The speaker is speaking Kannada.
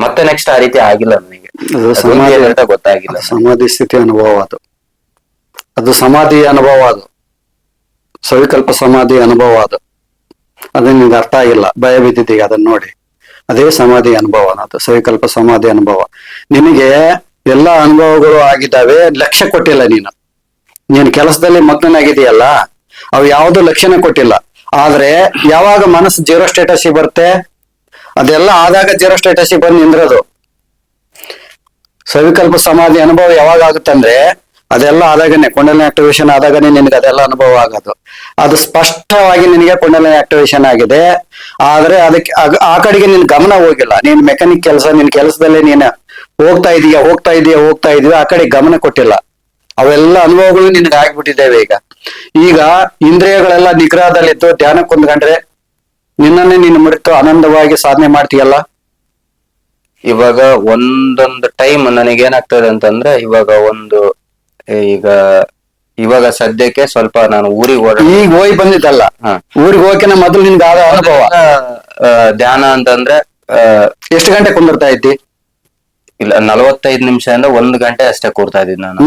ಮತ್ತೆ ನೆಕ್ಸ್ಟ್ ಆ ರೀತಿ ಆಗಿಲ್ಲ ನನಗೆ. ಅದು ಅದು ಸಮಾಧಿ ಏನಂತ ಗೊತ್ತಾಗಿಲ್ಲ. ಸಮಾಧಿ ಸ್ಥಿತಿ ಅನುಭವ ಅದು ಸಮಾಧಿ ಅನುಭವ, ಅದು ಸವಿಕಲ್ಪ ಸಮಾಧಿ ಅನುಭವ. ಅದು ನಿಮ್ಗೆ ಅರ್ಥ ಆಗಿಲ್ಲ, ಭಯ ಬಿದ್ದಿದ್ದೀಗ ಅದನ್ನ ನೋಡಿ. ಅದೇ ಸಮಾಧಿ ಅನುಭವ, ಅದು ಸವಿಕಲ್ಪ ಸಮಾಧಿ ಅನುಭವ. ನಿನಗೆ ಎಲ್ಲ ಅನುಭವಗಳು ಆಗಿದ್ದಾವೆ, ಲಕ್ಷ್ಯ ಕೊಟ್ಟಿಲ್ಲ ನೀನು ಕೆಲಸದಲ್ಲಿ ಮಗ್ನನಾಗಿದೆಯಲ್ಲ, ಅವು ಯಾವುದು ಲಕ್ಷ್ಯನ ಕೊಟ್ಟಿಲ್ಲ. ಆದ್ರೆ ಯಾವಾಗ ಮನಸ್ಸು ಜೀರೋ ಸ್ಟೇಟಸ್ಗೆ ಬರುತ್ತೆ, ಅದೆಲ್ಲ ಆದಾಗ ಜೀರೋ ಸ್ಟೇಟಸ್ಗೆ ಬಂದು ನಿಂದ್ರದು. ಸವಿಕಲ್ಪ ಸಮಾಧಿ ಅನುಭವ ಯಾವಾಗ ಆಗುತ್ತೆ ಅಂದ್ರೆ, ಅದೆಲ್ಲ ಆದಾಗನೇ ಕುಂಡಲಿನಿ ಆಕ್ಟಿವೇಶನ್ ಆದಾಗನೇ ನಿನಗೆ ಅದೆಲ್ಲ ಅನುಭವ ಆಗೋದು. ಅದು ಸ್ಪಷ್ಟವಾಗಿ ನಿನಗೆ ಕುಂಡಲಿನಿ ಆಕ್ಟಿವೇಶನ್ ಆಗಿದೆ. ಆದ್ರೆ ಅದಕ್ಕೆ ಆ ಕಡೆಗೆ ನಿನ್ ಗಮನ ಹೋಗಿಲ್ಲ. ನೀನ್ ಮೆಕ್ಯಾನಿಕ್ ಕೆಲಸ, ನಿನ್ ಕೆಲಸದಲ್ಲಿ ನೀನು ಹೋಗ್ತಾ ಇದೀಯ, ಆ ಕಡೆ ಗಮನ ಕೊಟ್ಟಿಲ್ಲ. ಅವೆಲ್ಲ ಅನುಭವಗಳು ನಿನ್ಗೆ ಆಗ್ಬಿಟ್ಟಿದ್ದೇವೆ. ಈಗ ಇಂದ್ರಿಯಗಳೆಲ್ಲ ನಿಗ್ರಹದಲ್ಲಿದ್ದು ಧ್ಯಾನ ಕುಂದ್ಕೊಂಡ್ರೆ ನಿನ್ನನ್ನೇ ನೀನು ಮುರಿತು ಆನಂದವಾಗಿ ಸಾಧನೆ ಮಾಡ್ತೀಯಲ್ಲ. ಇವಾಗ ಒಂದೊಂದು ಟೈಮ್ ನನಗೇನಾಗ್ತದೆ ಅಂತಂದ್ರೆ, ಇವಾಗ ಸದ್ಯಕ್ಕೆ ಸ್ವಲ್ಪ ನಾನು ಊರಿಗೆ ಈಗ ಹೋಗಿ ಬಂದಿದ್ದಲ್ಲ, ಊರಿಗೆ ಹೋಗಕಿನ ಮೊದಲು ನಿನ್ಗೆ ಆದ ಅನುಭವ. ಧ್ಯಾನ ಅಂತಂದ್ರೆ ಎಷ್ಟು ಗಂಟೆ ಕುಂದಿರ್ತಾ ಇದ್ದಿ? ಇಲ್ಲ, 45 ನಿಮಿಷದಿಂದ 1 ಗಂಟೆ ಅಷ್ಟೇ ಕೂರ್ತಾ ಇದ್ದೀನಿ ನಾನು.